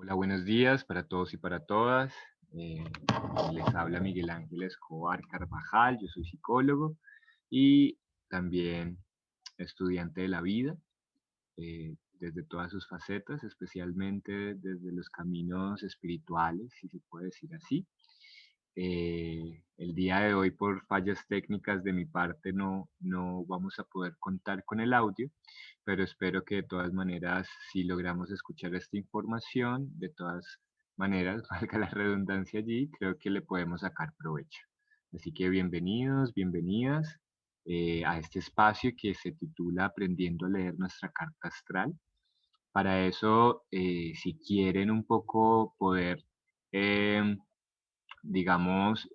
Hola, buenos días para todos y para todas. Eh, Les habla Miguel Ángel Escobar Carvajal, yo soy psicólogo y también estudiante de la vida, desde todas sus facetas, especialmente desde los caminos espirituales, si se puede decir así. El día de hoy, por fallas técnicas de mi parte, no vamos a poder contar con el audio, pero espero que de todas maneras, si logramos escuchar esta información, de todas maneras, valga la redundancia allí, creo que le podemos sacar provecho. Así que bienvenidos, bienvenidas a este espacio que se titula Aprendiendo a leer nuestra carta astral. Para eso, si quieren un poco poder em, digamos,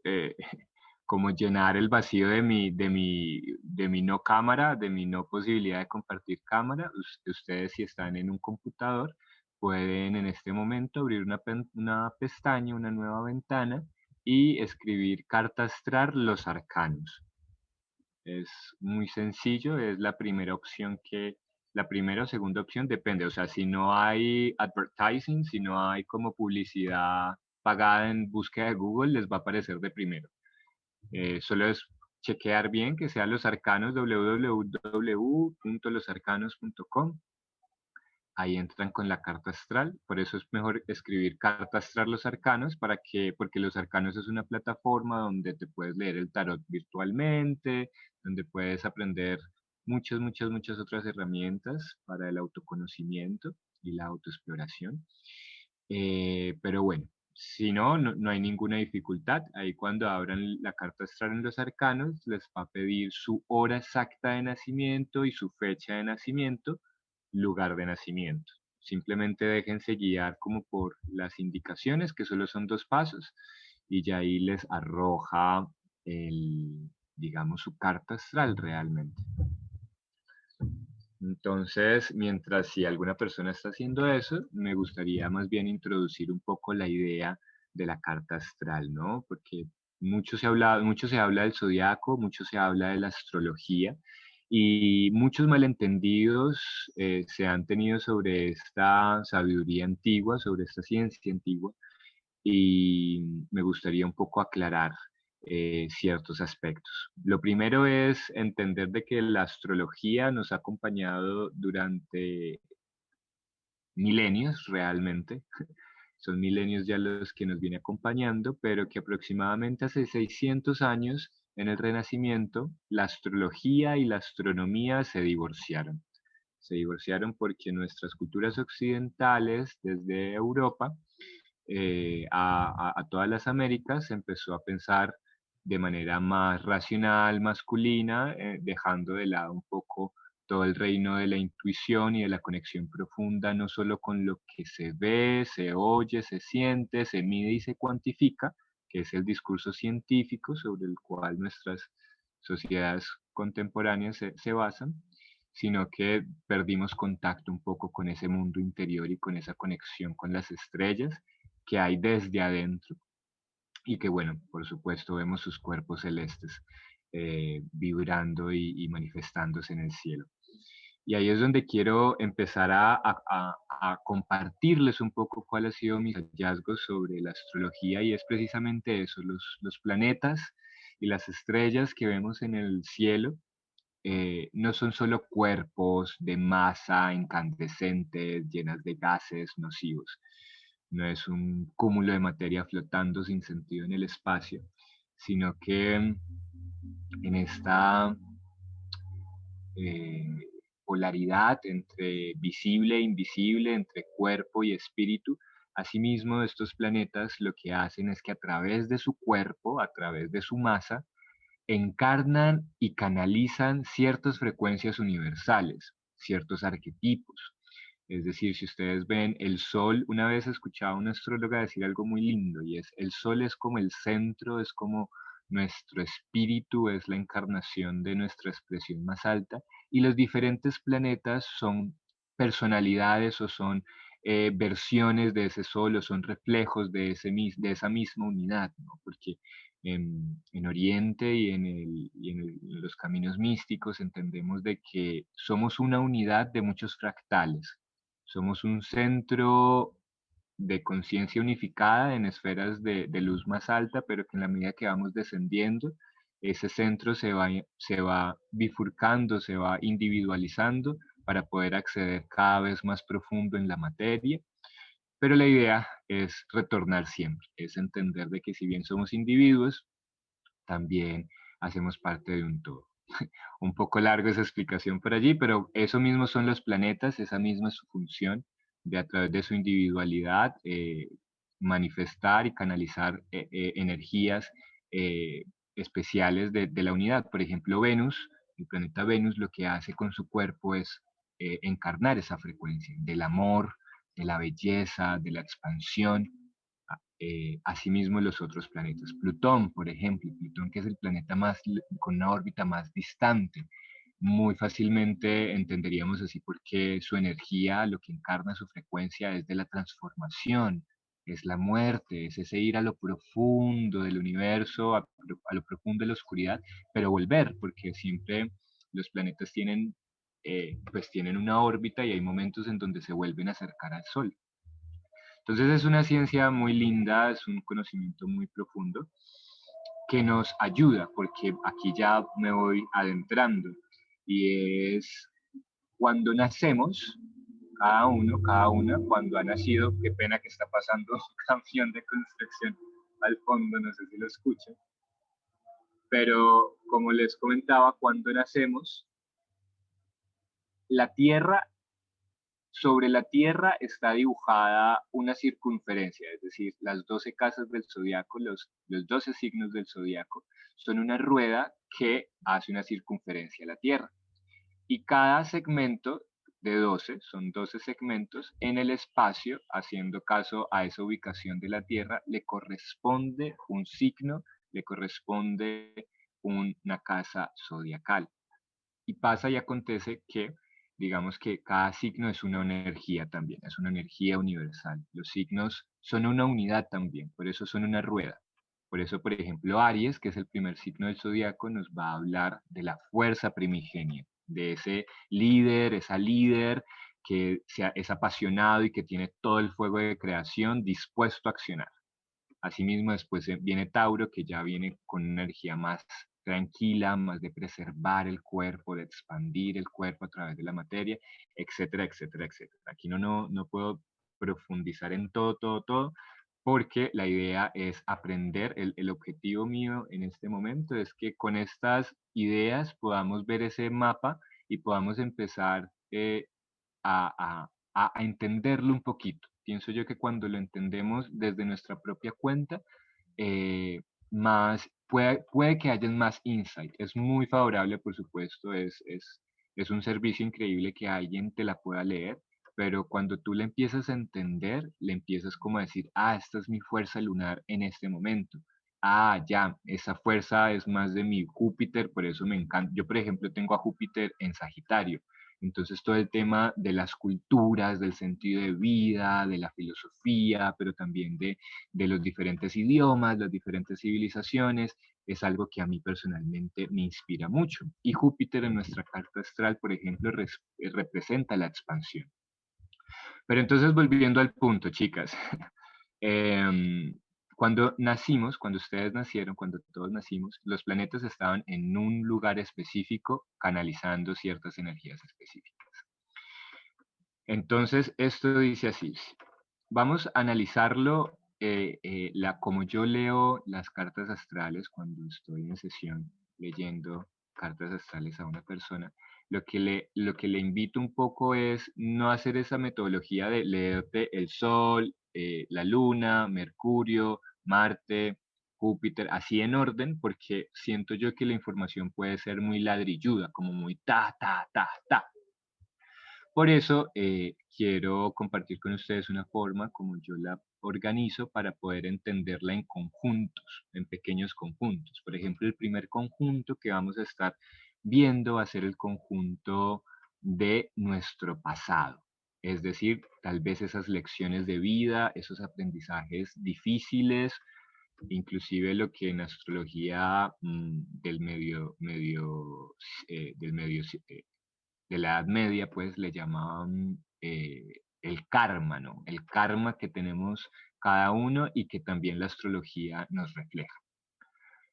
como llenar el vacío de mi no cámara, de mi no posibilidad de compartir cámara. Ustedes, si están en un computador, pueden en este momento abrir una pestaña, una nueva ventana y escribir carta astral los arcanos. Es muy sencillo, es la primera opción la primera o segunda opción depende, o sea, si no hay advertising, si no hay como publicidad pagada en búsqueda de Google, les va a aparecer de primero. Solo es chequear bien que sea Los Arcanos, www.losarcanos.com. Ahí entran con la carta astral, por eso es mejor escribir carta astral los arcanos, porque los arcanos es una plataforma donde te puedes leer el tarot virtualmente, donde puedes aprender muchas otras herramientas para el autoconocimiento y la autoexploración. Pero bueno, si no hay ninguna dificultad. Ahí cuando abran la carta astral en los arcanos, les va a pedir su hora exacta de nacimiento y su fecha de nacimiento, lugar de nacimiento. Simplemente déjense guiar como por las indicaciones, que solo son 2 pasos, y ya ahí les arroja digamos, su carta astral realmente. Entonces, mientras si alguna persona está haciendo eso, me gustaría más bien introducir un poco la idea de la carta astral, ¿no? Porque mucho se habla del zodiaco, mucho se habla de la astrología y muchos malentendidos se han tenido sobre esta sabiduría antigua, sobre esta ciencia antigua, y me gustaría un poco aclarar ciertos aspectos. Lo primero es entender de que la astrología nos ha acompañado durante milenios realmente. Son milenios ya los que nos viene acompañando, pero que aproximadamente hace 600 años, en el Renacimiento, la astrología y la astronomía se divorciaron. Se divorciaron porque nuestras culturas occidentales, desde Europa, a todas las Américas, se empezó a pensar de manera más racional, masculina, dejando de lado un poco todo el reino de la intuición y de la conexión profunda, no solo con lo que se ve, se oye, se siente, se mide y se cuantifica, que es el discurso científico sobre el cual nuestras sociedades contemporáneas se basan, sino que perdimos contacto un poco con ese mundo interior y con esa conexión con las estrellas que hay desde adentro y que, bueno, por supuesto vemos sus cuerpos celestes vibrando y manifestándose en el cielo. Y ahí es donde quiero empezar a compartirles un poco cuáles han sido mis hallazgos sobre la astrología, y es precisamente eso, los planetas y las estrellas que vemos en el cielo no son solo cuerpos de masa incandescentes, llenas de gases nocivos. No es un cúmulo de materia flotando sin sentido en el espacio, sino que en esta eh, polaridad entre visible e invisible, entre cuerpo y espíritu, asimismo estos planetas lo que hacen es que a través de su cuerpo, a través de su masa, encarnan y canalizan ciertas frecuencias universales, ciertos arquetipos. Es decir, si ustedes ven el sol, una vez escuchaba a una astróloga decir algo muy lindo, y es, el sol es como el centro, es como nuestro espíritu, es la encarnación de nuestra expresión más alta, y los diferentes planetas son personalidades o son versiones de ese sol, o son reflejos de esa misma unidad, ¿no? Porque en Oriente en los caminos místicos entendemos de que somos una unidad de muchos fractales. Somos un centro de conciencia unificada en esferas de luz más alta, pero que en la medida que vamos descendiendo, ese centro se va bifurcando, se va individualizando para poder acceder cada vez más profundo en la materia. Pero la idea es retornar siempre, es entender de que si bien somos individuos, también hacemos parte de un todo. Un poco larga esa explicación por allí, pero eso mismo son los planetas, esa misma es su función de a través de su individualidad manifestar y canalizar energías eh, especiales de la unidad. Por ejemplo, Venus, el planeta Venus lo que hace con su cuerpo es encarnar esa frecuencia del amor, de la belleza, de la expansión. Asimismo los otros planetas. Plutón, por ejemplo, Plutón que es el planeta con una órbita más distante, muy fácilmente entenderíamos así porque su energía, lo que encarna su frecuencia es de la transformación, es la muerte, es ese ir a lo profundo del universo, a lo profundo de la oscuridad, pero volver, porque siempre los planetas tienen, pues tienen una órbita y hay momentos en donde se vuelven a acercar al Sol. Entonces es una ciencia muy linda, es un conocimiento muy profundo que nos ayuda, porque aquí ya me voy adentrando, y es cuando nacemos, cada uno, cada una, cuando ha nacido, qué pena que está pasando un camión de construcción al fondo, no sé si lo escuchan, pero como les comentaba, cuando nacemos, la Tierra sobre la Tierra está dibujada una circunferencia, es decir, las 12 casas del zodiaco, los 12 signos del zodiaco, son una rueda que hace una circunferencia a la Tierra. Y cada segmento de 12, son 12 segmentos, en el espacio, haciendo caso a esa ubicación de la Tierra, le corresponde un signo, le corresponde una casa zodiacal. Y pasa y acontece que, digamos que cada signo es una energía también, es una energía universal. Los signos son una unidad también, por eso son una rueda. Por eso, por ejemplo, Aries, que es el primer signo del zodiaco, nos va a hablar de la fuerza primigenia, de ese líder, esa líder que es apasionado y que tiene todo el fuego de creación dispuesto a accionar. Asimismo, después viene Tauro, que ya viene con una energía más tranquila, más de preservar el cuerpo, de expandir el cuerpo a través de la materia, etcétera, etcétera, etcétera. Aquí no puedo profundizar en todo, porque la idea es aprender. El objetivo mío en este momento es que con estas ideas podamos ver ese mapa y podamos empezar a, a entenderlo un poquito. Pienso yo que cuando lo entendemos desde nuestra propia cuenta, eh, puede que haya más insight. Es muy favorable, por supuesto, es un servicio increíble que alguien te la pueda leer, pero cuando tú le empiezas a entender, le empiezas como a decir, ah, esta es mi fuerza lunar en este momento. Ah, ya, esa fuerza es más de mi Júpiter, por eso me encanta. Yo, por ejemplo, tengo a Júpiter en Sagitario. Entonces todo el tema de las culturas, del sentido de vida, de la filosofía, pero también de los diferentes idiomas, las diferentes civilizaciones, es algo que a mí personalmente me inspira mucho. Y Júpiter en nuestra carta astral, por ejemplo, representa la expansión. Pero entonces volviendo al punto, chicas, em, cuando nacimos, cuando ustedes nacieron, cuando todos nacimos, los planetas estaban en un lugar específico canalizando ciertas energías específicas. Entonces, esto dice así, vamos a analizarlo como yo leo las cartas astrales cuando estoy en sesión leyendo cartas astrales a una persona. Lo que le invito un poco es no hacer esa metodología de leerte el Sol, la Luna, Mercurio, Marte, Júpiter, así en orden, porque siento yo que la información puede ser muy ladrilluda, como muy ta, ta, ta, ta. Por eso quiero compartir con ustedes una forma como yo la organizo para poder entenderla en conjuntos, en pequeños conjuntos. Por ejemplo, el primer conjunto que vamos a estar viendo va a ser el conjunto de nuestro pasado. Es decir, tal vez esas lecciones de vida, esos aprendizajes difíciles, inclusive lo que en astrología del medio de la Edad Media, pues le llamaban el karma, ¿no? El karma que tenemos cada uno y que también la astrología nos refleja.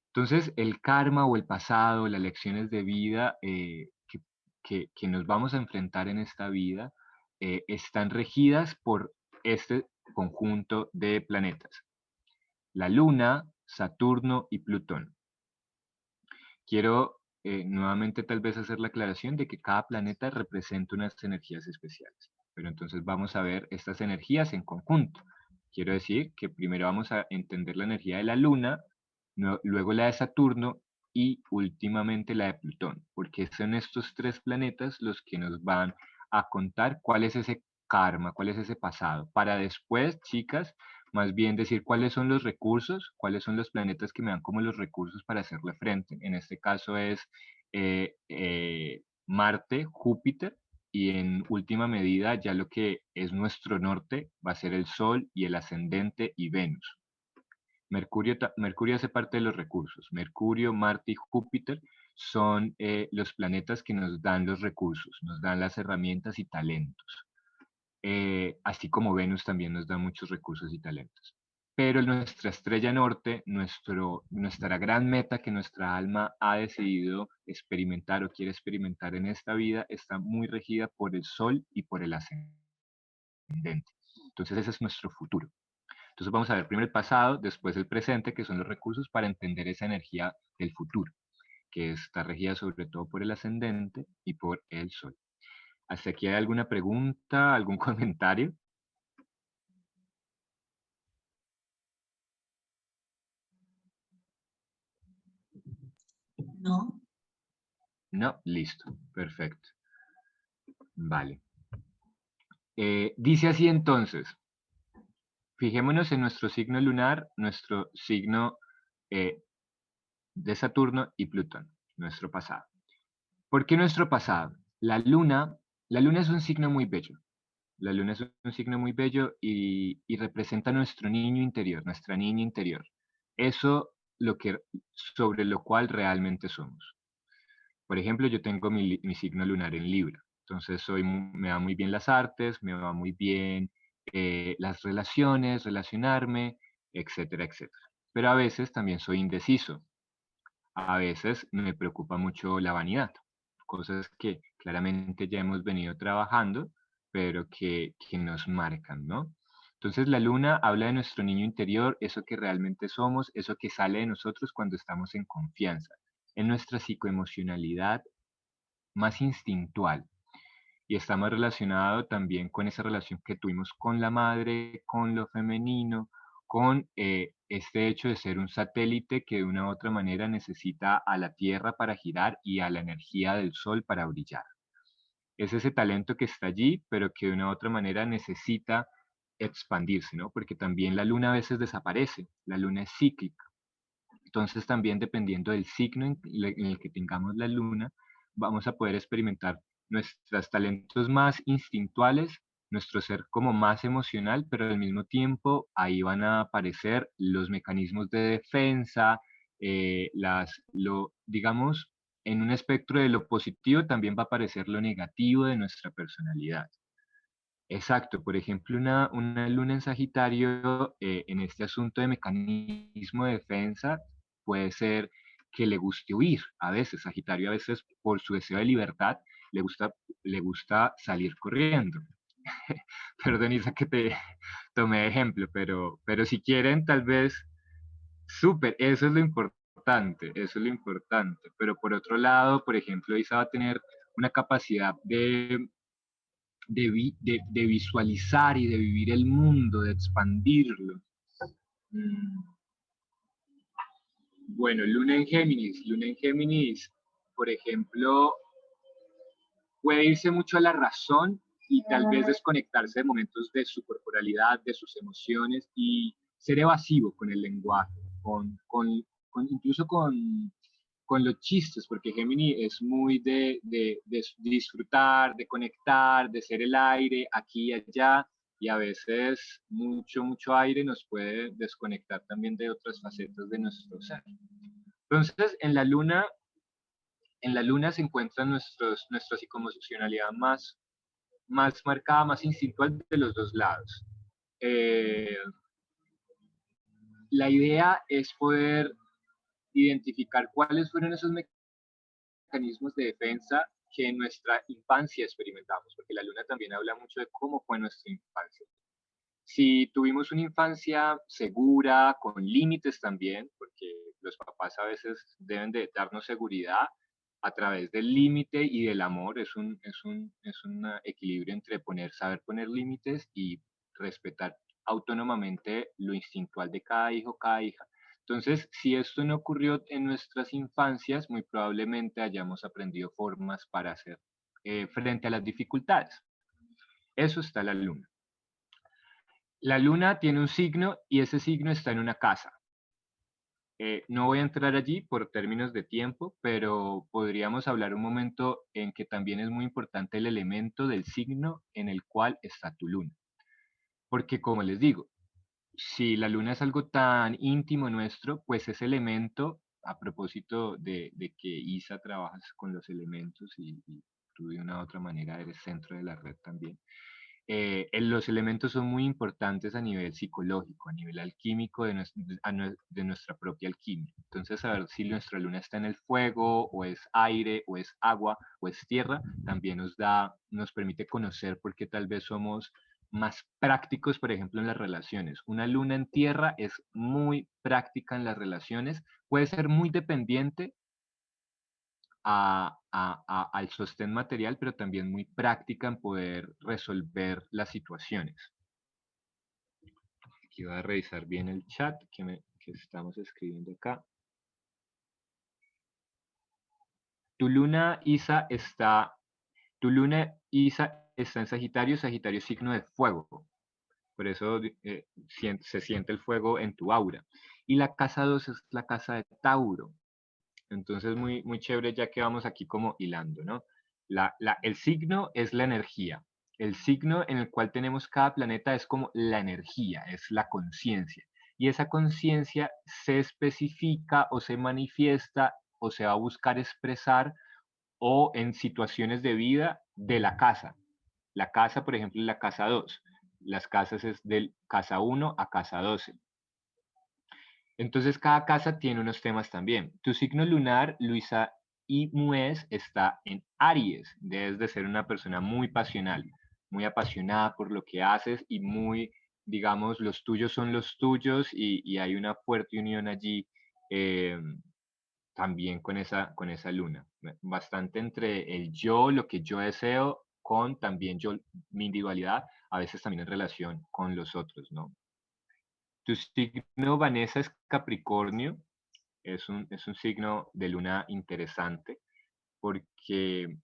Entonces, el karma o el pasado, las lecciones de vida que nos vamos a enfrentar en esta vida, están regidas por este conjunto de planetas: la Luna, Saturno y Plutón. Quiero nuevamente tal vez hacer la aclaración de que cada planeta representa unas energías especiales, pero entonces vamos a ver estas energías en conjunto. Quiero decir que primero vamos a entender la energía de la Luna, luego la de Saturno y últimamente la de Plutón, porque son estos tres planetas los que nos van a contar cuál es ese karma, cuál es ese pasado, para después, chicas, más bien decir cuáles son los recursos, cuáles son los planetas que me dan como los recursos para hacerle frente. En este caso es Marte, Júpiter, y en última medida ya lo que es nuestro norte va a ser el Sol y el ascendente y Venus. Mercurio hace parte de los recursos. Mercurio, Marte y Júpiter son los planetas que nos dan los recursos, nos dan las herramientas y talentos. Así como Venus también nos da muchos recursos y talentos. Pero nuestra estrella norte, nuestra gran meta que nuestra alma ha decidido experimentar o quiere experimentar en esta vida, está muy regida por el Sol y por el ascendente. Entonces ese es nuestro futuro. Entonces vamos a ver primero el pasado, después el presente, que son los recursos para entender esa energía del futuro, que está regida sobre todo por el ascendente y por el Sol. ¿Hasta aquí hay alguna pregunta, algún comentario? No. No, listo, perfecto. Vale. Dice así entonces, fijémonos en nuestro signo lunar, nuestro signo eh, de Saturno y Plutón, nuestro pasado. ¿Por qué nuestro pasado? La luna es un signo muy bello. La luna es un signo muy bello y representa nuestro niño interior, nuestra niña interior. Eso sobre lo cual realmente somos. Por ejemplo, yo tengo mi signo lunar en Libra, entonces me va muy bien las artes, me va muy bien las relaciones, relacionarme, etcétera, etcétera. Pero a veces también soy indeciso, a veces me preocupa mucho la vanidad, cosas que claramente ya hemos venido trabajando, pero que nos marcan, ¿no? Entonces la luna habla de nuestro niño interior, eso que realmente somos, eso que sale de nosotros cuando estamos en confianza, en nuestra psicoemocionalidad más instintual, y está más relacionado también con esa relación que tuvimos con la madre, con lo femenino, con este hecho de ser un satélite que de una u otra manera necesita a la Tierra para girar y a la energía del Sol para brillar. Es ese talento que está allí, pero que de una u otra manera necesita expandirse, ¿no? Porque también la luna a veces desaparece, la luna es cíclica. Entonces también dependiendo del signo en el que tengamos la luna, vamos a poder experimentar nuestros talentos más instintuales, nuestro ser como más emocional, pero al mismo tiempo ahí van a aparecer los mecanismos de defensa, digamos, en un espectro de lo positivo también va a aparecer lo negativo de nuestra personalidad. Exacto, por ejemplo, una luna en Sagitario, en este asunto de mecanismo de defensa, puede ser que le guste huir. A veces, Sagitario, a veces por su deseo de libertad, le gusta, le gusta salir corriendo. Perdón, Isa, que te tomé de ejemplo, pero si quieren, tal vez, súper, eso es lo importante, eso es lo importante. Pero por otro lado, por ejemplo, Isa va a tener una capacidad de visualizar y de vivir el mundo, de expandirlo. Mm, Bueno, Luna en Géminis, por ejemplo, puede irse mucho a la razón y tal vez desconectarse de momentos de su corporalidad, de sus emociones y ser evasivo con el lenguaje, incluso con los chistes, porque Gemini es muy de disfrutar, de conectar, de ser el aire aquí y allá, y a veces mucho aire nos puede desconectar también de otras facetas de nuestro ser. Entonces, en la luna se encuentra nuestra psicoemocionalidad más más marcada, más instintual de los dos lados. Eh, la idea es poder identificar cuáles fueron esos mecanismos de defensa que en nuestra infancia experimentamos, porque la luna también habla mucho de cómo fue nuestra infancia. Si tuvimos una infancia segura, con límites también, porque los papás a veces deben de darnos seguridad a través del límite y del amor, es un equilibrio entre saber poner límites y respetar autónomamente lo instintual de cada hijo, cada hija. Entonces, si esto no ocurrió en nuestras infancias, muy probablemente hayamos aprendido formas para hacer frente a las dificultades. Eso está la luna. La luna tiene un signo y ese signo está en una casa. No voy a entrar allí por términos de tiempo, pero podríamos hablar un momento en que también es muy importante el elemento del signo en el cual está tu luna. Porque como les digo, si la luna es algo tan íntimo nuestro, pues ese elemento, a propósito de que Isa trabajas con los elementos y tú de una u otra manera eres centro de la red también, los elementos son muy importantes a nivel psicológico, a nivel alquímico de nuestra propia alquimia. Entonces, saber si nuestra luna está en el fuego, o es aire, o es agua, o es tierra, también nos permite conocer por qué tal vez somos más prácticos, por ejemplo, en las relaciones. Una luna en tierra es muy práctica en las relaciones, puede ser muy dependiente al sostén material, pero también muy práctica en poder resolver las situaciones. Aquí voy a revisar bien el chat que estamos escribiendo acá. Tu luna está en Sagitario, Sagitario es signo de fuego. Por eso se siente el fuego en tu aura. Y la casa 2 es la casa de Tauro. Entonces, muy, muy chévere ya que vamos aquí como hilando, ¿no? El signo es la energía. El signo en el cual tenemos cada planeta es como la energía, es la conciencia. Y esa conciencia se especifica o se manifiesta o se va a buscar expresar o en situaciones de vida de la casa. La casa, por ejemplo, es la casa 2. Las casas es del casa 1 a casa 12. Entonces, cada casa tiene unos temas también. Tu signo lunar, Luisa y Muez, está en Aries. Debes de ser una persona muy pasional, muy apasionada por lo que haces y muy, digamos, los tuyos son los tuyos y hay una fuerte unión allí eh, también con esa luna. Bastante entre el yo, lo que yo deseo, con también yo, mi individualidad, a veces también en relación con los otros, ¿no? Tu signo, Vanessa, es Capricornio. Es un signo de luna interesante porque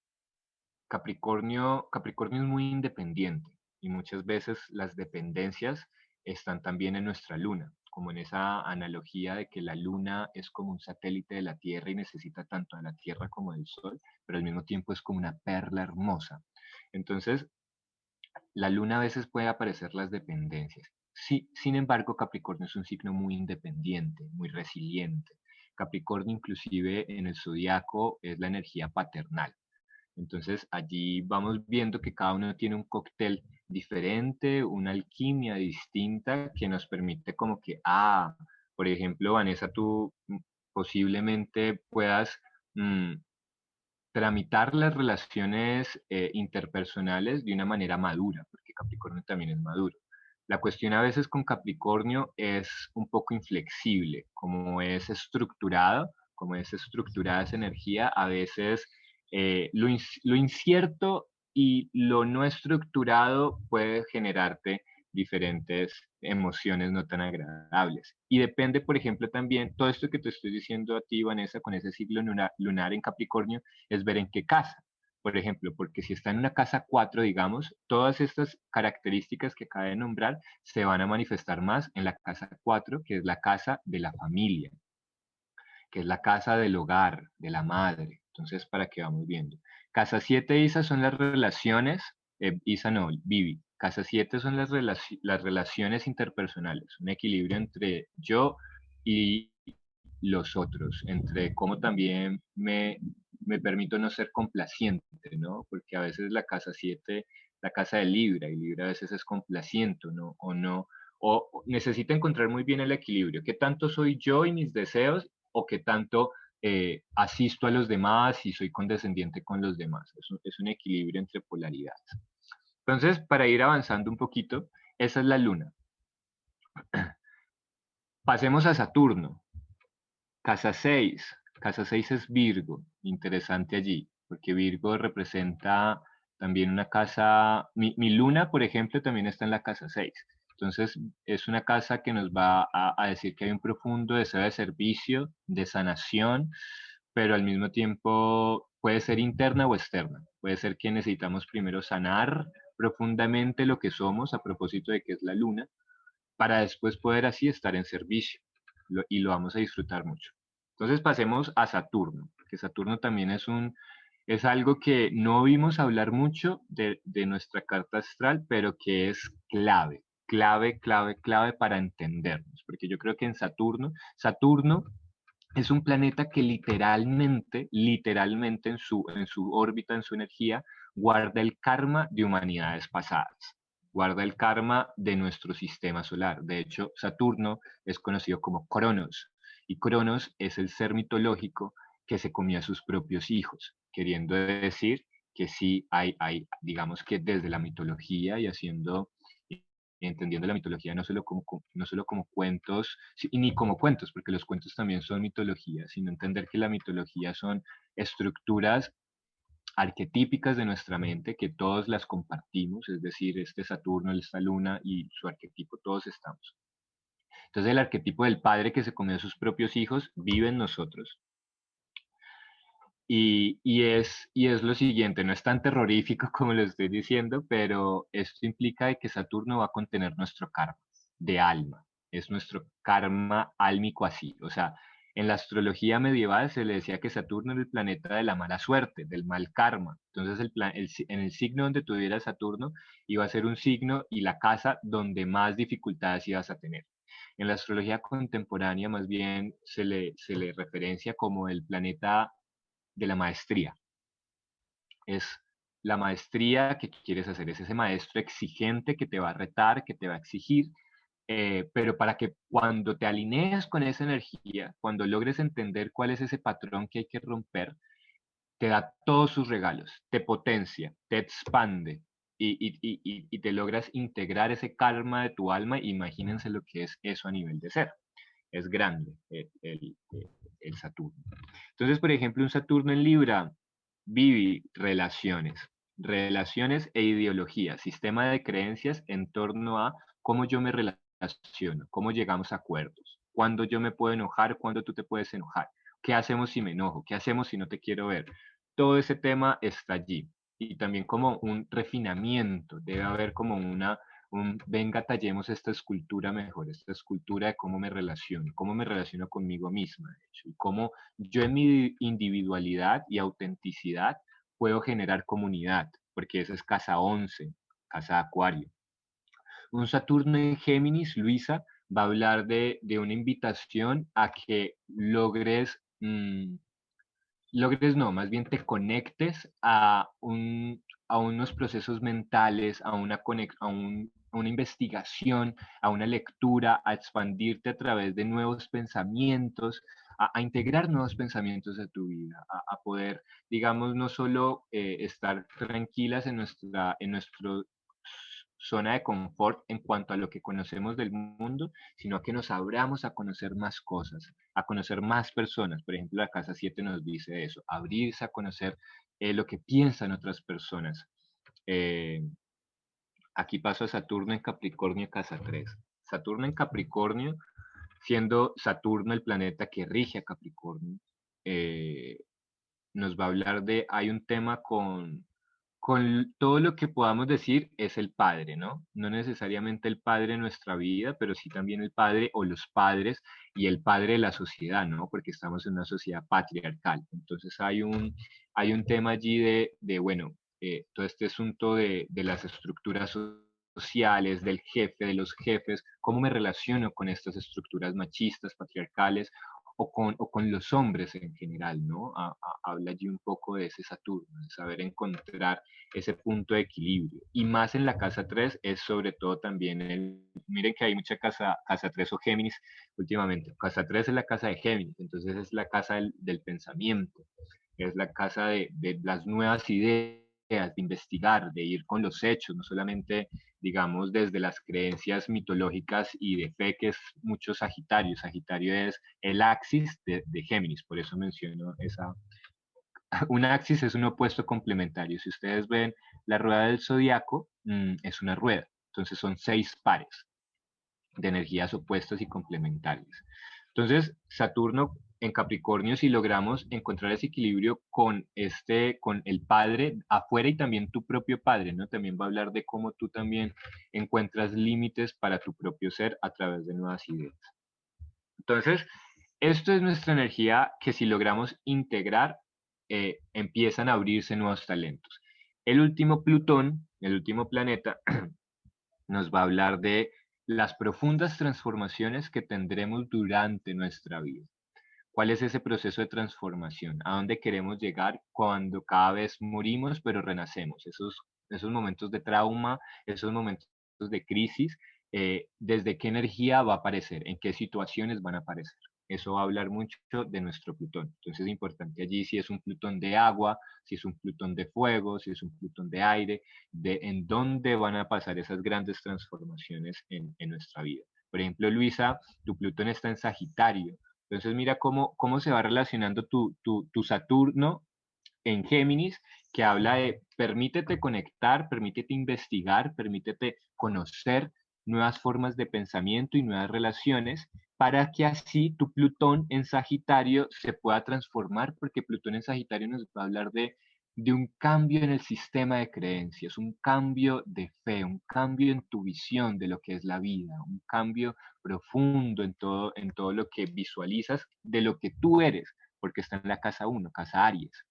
Capricornio es muy independiente y muchas veces las dependencias están también en nuestra luna, como en esa analogía de que la luna es como un satélite de la Tierra y necesita tanto de la Tierra como del Sol, pero al mismo tiempo es como una perla hermosa. Entonces, la luna a veces puede aparecer las dependencias. Sí, sin embargo, Capricornio es un signo muy independiente, muy resiliente. Capricornio inclusive en el zodiaco es la energía paternal. Entonces allí vamos viendo que cada uno tiene un cóctel diferente, una alquimia distinta que nos permite como que, por ejemplo, Vanessa, tú posiblemente puedas mm, tramitar las relaciones interpersonales de una manera madura, porque Capricornio también es maduro. La cuestión a veces con Capricornio es un poco inflexible, como es estructurada esa energía, a veces lo incierto y lo no estructurado puede generarte diferentes emociones no tan agradables. Y depende, por ejemplo, también, todo esto que te estoy diciendo a ti, Vanessa, con ese siglo lunar en Capricornio, es ver en qué casa. Por ejemplo, porque si está en una casa 4, digamos, todas estas características que acabé de nombrar se van a manifestar más en la casa 4, que es la casa de la familia, que es la casa del hogar, de la madre. Entonces, para que vamos viendo. Casa 7, Isa, son las relaciones, Isa no, Vivi. Casa 7 son las relaciones interpersonales, un equilibrio entre yo y los otros, entre cómo también me permito no ser complaciente, ¿no? Porque a veces la casa 7 la casa de Libra, y Libra a veces es complaciente, ¿no? O necesita encontrar muy bien el equilibrio. ¿Qué tanto soy yo y mis deseos o qué tanto asisto a los demás y soy condescendiente con los demás? Es un equilibrio entre polaridades. Entonces, para ir avanzando un poquito, esa es la luna. Pasemos a Saturno, casa 6. Casa 6 es Virgo, interesante allí, porque Virgo representa también una casa, mi luna, por ejemplo, también está en la casa 6. Entonces, es una casa que nos va a decir que hay un profundo deseo de servicio, de sanación, pero al mismo tiempo puede ser interna o externa. Puede ser que necesitamos primero sanar profundamente lo que somos a propósito de que es la luna, para después poder así estar en servicio y lo vamos a disfrutar mucho. Entonces pasemos a Saturno, que Saturno también es algo que no vimos hablar mucho de nuestra carta astral, pero que es clave para entendernos, porque yo creo que en Saturno es un planeta que literalmente en su órbita, en su energía, guarda el karma de humanidades pasadas, guarda el karma de nuestro sistema solar. De hecho, Saturno es conocido como Cronos, y Cronos es el ser mitológico que se comió a sus propios hijos, queriendo decir que sí digamos que desde la mitología y entendiendo la mitología no solo como cuentos, ni como cuentos, porque los cuentos también son mitología, sino entender que la mitología son estructuras arquetípicas de nuestra mente que todos las compartimos, es decir, este Saturno, esta Luna y su arquetipo, todos estamos. Entonces el arquetipo del padre que se comió a sus propios hijos vive en nosotros. Y es lo siguiente, no es tan terrorífico como lo estoy diciendo, pero esto implica de que Saturno va a contener nuestro karma de alma, es nuestro karma álmico así. O sea, en la astrología medieval se le decía que Saturno era el planeta de la mala suerte, del mal karma. Entonces, en el signo donde tuviera Saturno iba a ser un signo y la casa donde más dificultades ibas a tener. En la astrología contemporánea, más bien se le referencia como el planeta de la maestría. Es la maestría que quieres hacer, es ese maestro exigente que te va a retar, que te va a exigir, pero para que cuando te alinees con esa energía, cuando logres entender cuál es ese patrón que hay que romper, te da todos sus regalos, te potencia, te expande y te logras integrar ese karma de tu alma. Imagínense lo que es eso a nivel de ser. Es grande el Saturno. Entonces, por ejemplo, un Saturno en Libra vive relaciones e ideología, sistema de creencias en torno a cómo yo me relaciono, cómo llegamos a acuerdos, cuándo yo me puedo enojar, cuándo tú te puedes enojar, qué hacemos si me enojo, qué hacemos si no te quiero ver. Todo ese tema está allí. Y también como un refinamiento, debe haber como venga, tallemos esta escultura mejor, esta escultura de cómo me relaciono conmigo misma, de hecho, y cómo yo en mi individualidad y autenticidad puedo generar comunidad, porque esa es casa 11, casa de Acuario. Un Saturno en Géminis, Luisa, va a hablar de una invitación a que logres no, más bien te conectes a unos procesos mentales, a una investigación, a una lectura, a expandirte a través de nuevos pensamientos, a integrar nuevos pensamientos a tu vida, a poder, digamos, no solo estar tranquilas en nuestro zona de confort en cuanto a lo que conocemos del mundo, sino que nos abramos a conocer más cosas, a conocer más personas. Por ejemplo, la casa 7 nos dice eso, abrirse a conocer lo que piensan otras personas. Eh, Aquí paso a Saturno en Capricornio, casa 3. Saturno en Capricornio, siendo Saturno el planeta que rige a Capricornio, eh, nos va a hablar hay un tema con todo lo que podamos decir es el padre, ¿no? No necesariamente el padre en nuestra vida, pero sí también el padre o los padres y el padre de la sociedad, ¿no? Porque estamos en una sociedad patriarcal. Entonces hay un tema allí bueno, todo este asunto de las estructuras sociales, del jefe, de los jefes, cómo me relaciono con estas estructuras machistas, patriarcales, o con los hombres en general, ¿no? Habla allí un poco de ese Saturno, de saber encontrar ese punto de equilibrio. Y más en la casa 3 es sobre todo también miren que hay mucha casa 3 o Géminis últimamente. Casa 3 es la casa de Géminis, entonces es la casa del pensamiento, es la casa de las nuevas ideas, de investigar, de ir con los hechos, no solamente, digamos, desde las creencias mitológicas y de fe, que es mucho Sagitario. Sagitario es el axis de Géminis, por eso menciono esa. Un axis es un opuesto complementario. Si ustedes ven la rueda del zodiaco, es una rueda, entonces son 6 pares de energías opuestas y complementarias. Entonces, Saturno en Capricornio, si logramos encontrar ese equilibrio con el padre afuera y también tu propio padre, ¿no? También va a hablar de cómo tú también encuentras límites para tu propio ser a través de nuevas ideas. Entonces, esto es nuestra energía que si logramos integrar, empiezan a abrirse nuevos talentos. El último Plutón, el último planeta, nos va a hablar de las profundas transformaciones que tendremos durante nuestra vida. ¿Cuál es ese proceso de transformación? ¿A dónde queremos llegar cuando cada vez morimos pero renacemos? Esos momentos de trauma, esos momentos de crisis, ¿desde qué energía va a aparecer? ¿En qué situaciones van a aparecer? Eso va a hablar mucho de nuestro Plutón. Entonces es importante allí si es un Plutón de agua, si es un Plutón de fuego, si es un Plutón de aire, de en dónde van a pasar esas grandes transformaciones en nuestra vida. Por ejemplo, Luisa, tu Plutón está en Sagitario. Entonces mira cómo se va relacionando tu Saturno en Géminis, que habla de permítete conectar, permítete investigar, permítete conocer nuevas formas de pensamiento y nuevas relaciones para que así tu Plutón en Sagitario se pueda transformar, porque Plutón en Sagitario nos va a hablar de un cambio en el sistema de creencias, un cambio de fe, un cambio en tu visión de lo que es la vida, un cambio profundo en todo lo que visualizas de lo que tú eres, porque está en la casa 1, casa Aries.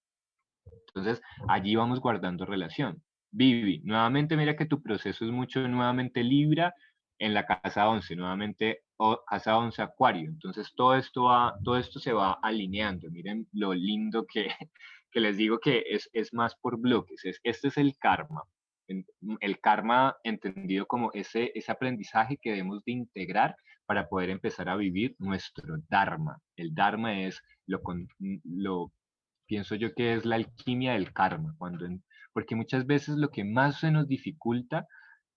Entonces, allí vamos guardando relación. Vivi, nuevamente mira que tu proceso es mucho nuevamente Libra en la casa 11, nuevamente casa 11 Acuario. Entonces, todo esto se va alineando. Miren lo lindo que les digo que es más por bloques. Este es el karma. El karma entendido como ese aprendizaje que debemos de integrar para poder empezar a vivir nuestro dharma. El dharma es lo pienso yo que es la alquimia del karma, porque muchas veces lo que más se nos dificulta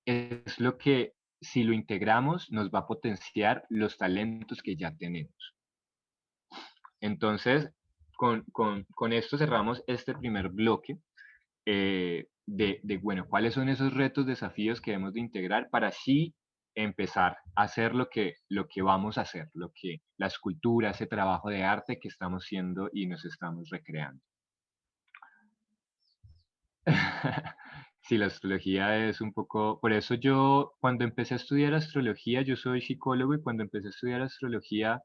es lo que si lo integramos nos va a potenciar los talentos que ya tenemos. Entonces, con esto cerramos este primer bloque bueno, cuáles son esos retos, desafíos que debemos de integrar para así empezar a hacer lo que vamos a hacer, la escultura, ese trabajo de arte que estamos haciendo y nos estamos recreando. Sí, la astrología es un poco, por eso yo cuando empecé a estudiar astrología, yo soy psicólogo y cuando empecé a estudiar astrología,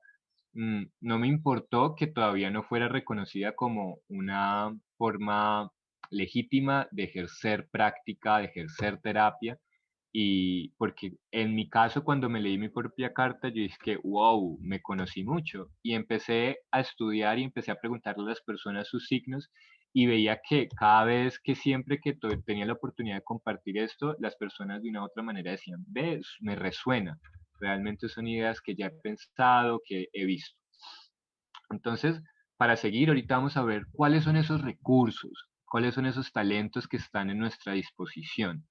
no me importó que todavía no fuera reconocida como una forma legítima de ejercer práctica, de ejercer terapia. Y porque en mi caso, cuando me leí mi propia carta, yo dije que, wow, me conocí mucho. Y empecé a estudiar y empecé a preguntarle a las personas sus signos y veía que cada vez que siempre que tenía la oportunidad de compartir esto, las personas de una u otra manera decían, ves, me resuena. Realmente son ideas que ya he pensado, que he visto. Entonces, para seguir, ahorita vamos a ver cuáles son esos recursos, cuáles son esos talentos que están en nuestra disposición.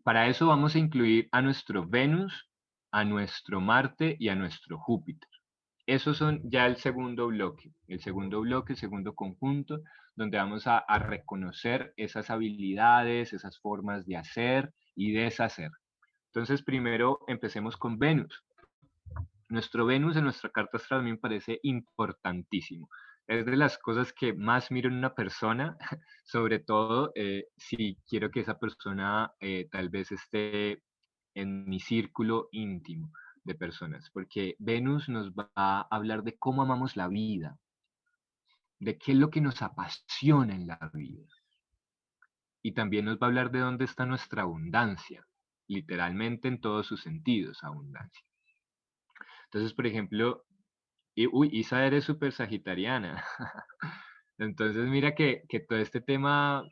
Para eso vamos a incluir a nuestro Venus, a nuestro Marte y a nuestro Júpiter. Esos son ya el segundo bloque, el segundo conjunto, donde vamos a reconocer esas habilidades, esas formas de hacer y deshacer. Entonces, primero empecemos con Venus. Nuestro Venus en nuestra carta astral me parece importantísimo. Es de las cosas que más miro en una persona, sobre todo si quiero que esa persona tal vez esté en mi círculo íntimo de personas, porque Venus nos va a hablar de cómo amamos la vida, de qué es lo que nos apasiona en la vida. Y también nos va a hablar de dónde está nuestra abundancia, literalmente en todos sus sentidos, abundancia. Entonces, por ejemplo, Y, uy, Isa, eres súper sagitariana. Entonces, mira que todo este tema,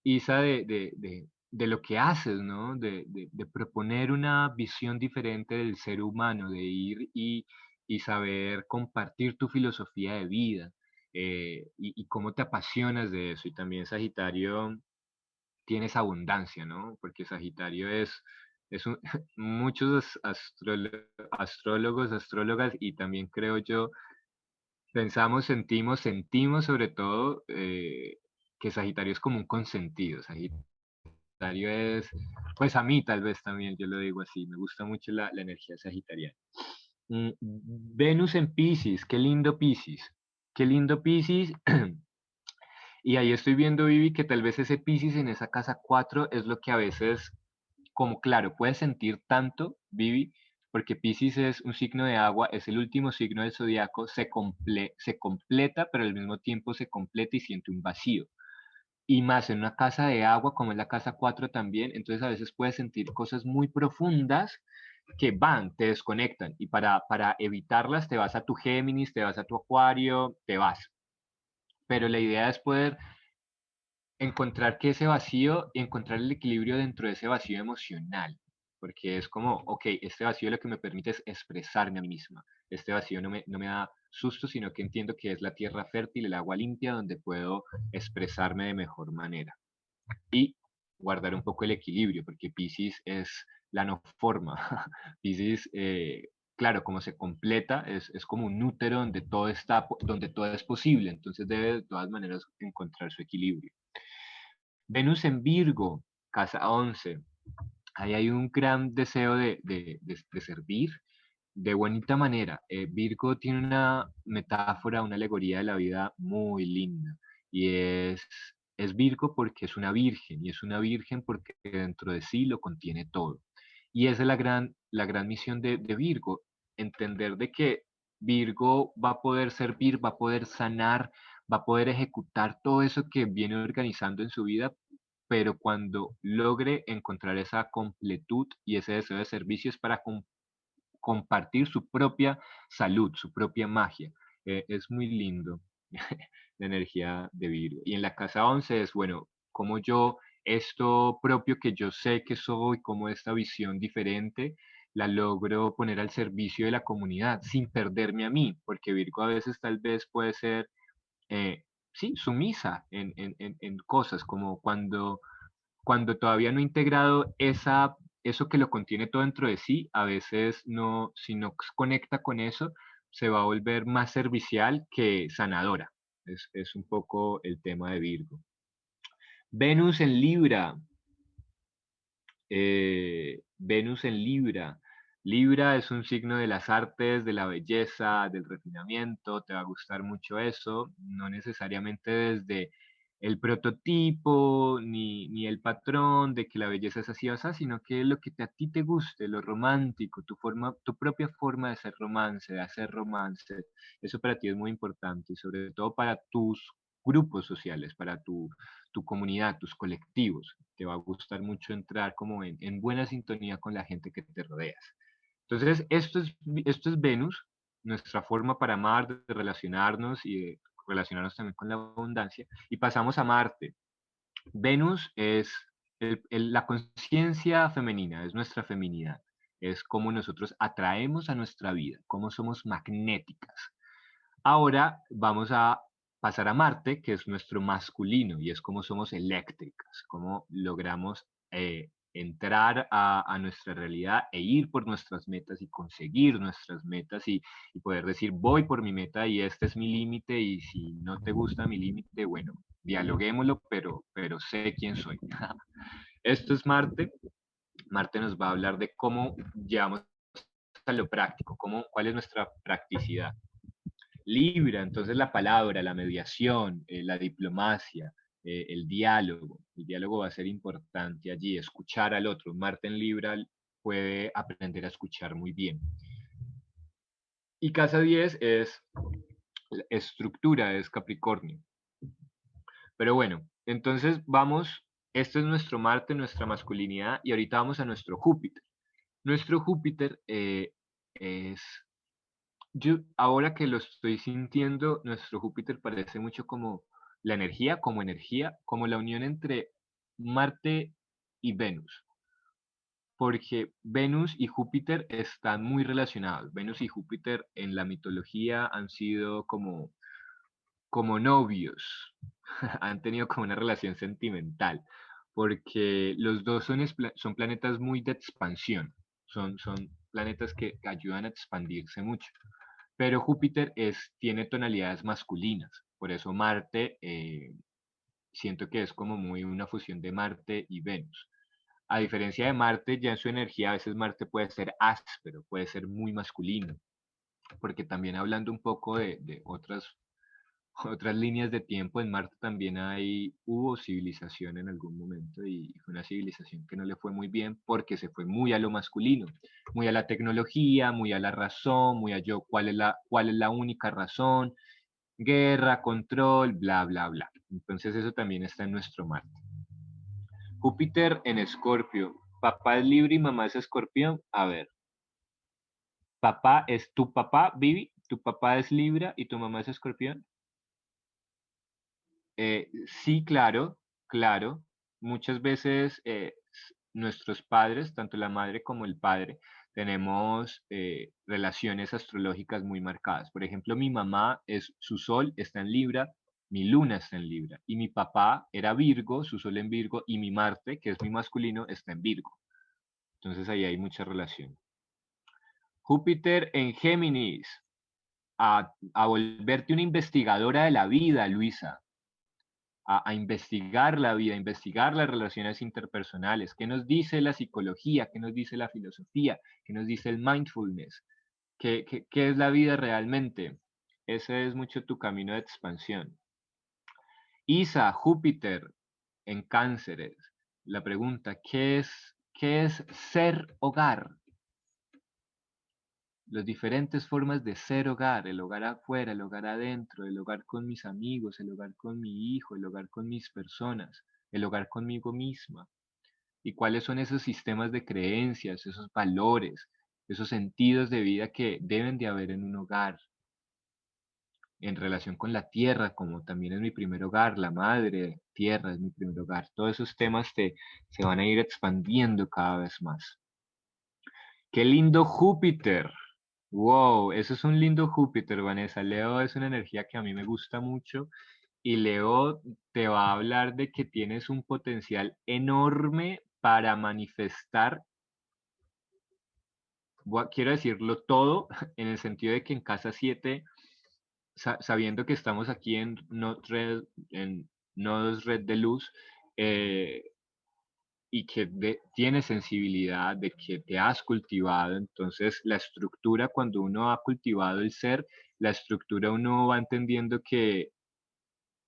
Isa, de lo que haces, ¿no? De proponer una visión diferente del ser humano, de ir y saber compartir tu filosofía de vida, y cómo te apasionas de eso. Y también Sagitario tienes abundancia, ¿no? Porque Sagitario es un, muchos astrólogos, astrólogas, y también creo yo, pensamos, sentimos sobre todo, que Sagitario es como un consentido. Sagitario es, pues a mí tal vez también, yo lo digo así, me gusta mucho la energía sagitariana. Venus en Piscis, qué lindo Piscis. Qué lindo Piscis. Y ahí estoy viendo, Vivi, que tal vez ese Piscis en esa casa 4 es lo que a veces, como claro, puedes sentir tanto, Vivi, porque Piscis es un signo de agua, es el último signo del zodiaco, se completa, pero al mismo tiempo se completa y siente un vacío. Y más en una casa de agua, como es la casa 4 también, entonces a veces puedes sentir cosas muy profundas que te desconectan. Y para evitarlas, te vas a tu Géminis, te vas a tu Acuario, te vas. Pero la idea es poder encontrar que ese vacío y encontrar el equilibrio dentro de ese vacío emocional, porque es como, ok, este vacío lo que me permite es expresarme a mí misma, este vacío no me da susto, sino que entiendo que es la tierra fértil, el agua limpia, donde puedo expresarme de mejor manera y guardar un poco el equilibrio, porque Piscis es la no forma. Piscis, claro, como se completa, es como un útero donde todo está, donde todo es posible, entonces debe de todas maneras encontrar su equilibrio. Venus en Virgo, casa 11. Ahí hay un gran deseo de servir de bonita manera. Virgo tiene una metáfora, una alegoría de la vida muy linda. Y es Virgo porque es una virgen, y es una virgen porque dentro de sí lo contiene todo. Y esa es la gran misión de Virgo, entender de que Virgo va a poder servir, va a poder sanar, va a poder ejecutar todo eso que viene organizando en su vida, pero cuando logre encontrar esa completud y ese deseo de servicio es para compartir su propia salud, su propia magia. Es muy lindo la energía de Virgo. Y en la casa 11 es, bueno, como yo, esto propio que yo sé que soy, como esta visión diferente, la logro poner al servicio de la comunidad sin perderme a mí, porque Virgo a veces tal vez puede ser, sí, sumisa en cosas, como cuando todavía no ha integrado eso que lo contiene todo dentro de sí, a veces no, si no conecta con eso, se va a volver más servicial que sanadora. Es un poco el tema de Virgo. Venus en Libra. Venus en Libra. Libra es un signo de las artes, de la belleza, del refinamiento, te va a gustar mucho eso, no necesariamente desde el prototipo ni el patrón de que la belleza es así o así, sino que lo que a ti te guste, lo romántico, tu propia forma de ser romance, de hacer romance, eso para ti es muy importante, y sobre todo para tus grupos sociales, para tu comunidad, tus colectivos. Te va a gustar mucho entrar como en buena sintonía con la gente que te rodeas. Entonces, esto es Venus, nuestra forma para amar, de relacionarnos y de relacionarnos también con la abundancia. Y pasamos a Marte. Venus es la conciencia femenina, es nuestra feminidad. Es como nosotros atraemos a nuestra vida, cómo somos magnéticas. Ahora vamos a pasar a Marte, que es nuestro masculino, y es como somos eléctricas, cómo logramos entrar a nuestra realidad e ir por nuestras metas y conseguir nuestras metas y poder decir, voy por mi meta y este es mi límite y si no te gusta mi límite, bueno, dialoguémoslo, pero sé quién soy. Esto es Marte. Marte nos va a hablar de cómo llevamos a lo práctico, cuál es nuestra practicidad. Libra, entonces la palabra, la mediación, la diplomacia, el diálogo va a ser importante allí, escuchar al otro. Marte en Libra puede aprender a escuchar muy bien. Y casa 10 es estructura, es Capricornio. Pero bueno, entonces vamos, esto es nuestro Marte, nuestra masculinidad, y ahorita vamos a nuestro Júpiter. Nuestro Júpiter es Yo, ahora que lo estoy sintiendo, nuestro Júpiter parece mucho como la energía, como la unión entre Marte y Venus, porque Venus y Júpiter están muy relacionados. Venus y Júpiter en la mitología han sido como novios, han tenido como una relación sentimental, porque los dos son planetas muy de expansión, son planetas que ayudan a expandirse mucho. Pero Júpiter tiene tonalidades masculinas, por eso Marte, siento que es como muy una fusión de Marte y Venus. A diferencia de Marte, ya en su energía a veces Marte puede ser áspero, puede ser muy masculino, porque también hablando un poco de otras líneas de tiempo, en Marte también hubo civilización en algún momento y fue una civilización que no le fue muy bien porque se fue muy a lo masculino, muy a la tecnología, muy a la razón, muy a yo, cuál es la única razón, guerra, control, bla, bla, bla. Entonces eso también está en nuestro Marte. Júpiter en Escorpio. Papá es Libra y mamá es Escorpión. A ver, papá es tu papá, Vivi, tu papá es Libra y tu mamá es Escorpión. Sí, claro, claro. Muchas veces nuestros padres, tanto la madre como el padre, tenemos relaciones astrológicas muy marcadas. Por ejemplo, mi mamá su sol está en Libra, mi luna está en Libra, y mi papá era Virgo, su sol en Virgo, y mi Marte, que es mi masculino, está en Virgo. Entonces ahí hay mucha relación. Júpiter en Géminis, a volverte una investigadora de la vida, Luisa. A investigar la vida, a investigar las relaciones interpersonales, qué nos dice la psicología, qué nos dice la filosofía, qué nos dice el mindfulness, qué es la vida realmente. Ese es mucho tu camino de expansión. Isa, Júpiter en cánceres. La pregunta, ¿qué es ser hogar? Las diferentes formas de ser hogar, el hogar afuera, el hogar adentro, el hogar con mis amigos, el hogar con mi hijo, el hogar con mis personas, el hogar conmigo misma. Y cuáles son esos sistemas de creencias, esos valores, esos sentidos de vida que deben de haber en un hogar, en relación con la tierra, como también es mi primer hogar, la madre tierra es mi primer hogar. Todos esos temas se van a ir expandiendo cada vez más. ¡Qué lindo Júpiter! Wow, eso es un lindo Júpiter, Vanessa. Leo es una energía que a mí me gusta mucho y Leo te va a hablar de que tienes un potencial enorme para manifestar, quiero decirlo todo, en el sentido de que en casa 7, sabiendo que estamos aquí en Nodos Red de Luz, eh, y que tienes sensibilidad, de que te has cultivado, entonces la estructura, cuando uno ha cultivado el ser, la estructura uno va entendiendo que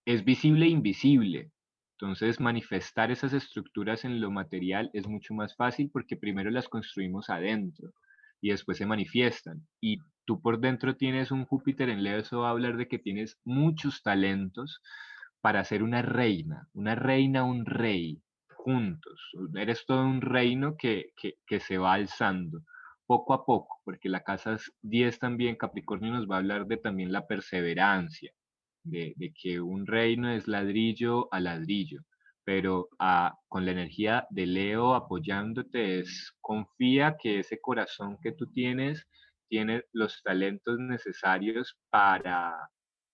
es visible e invisible. Entonces, manifestar esas estructuras en lo material es mucho más fácil porque primero las construimos adentro y después se manifiestan. Y tú por dentro tienes un Júpiter en Leo, eso va a hablar de que tienes muchos talentos para ser una reina, un rey, juntos. Eres todo un reino que se va alzando poco a poco, porque la casa 10 también, Capricornio, nos va a hablar de también la perseverancia de que un reino es ladrillo a ladrillo, pero con la energía de Leo apoyándote confía que ese corazón que tú tienes tiene los talentos necesarios para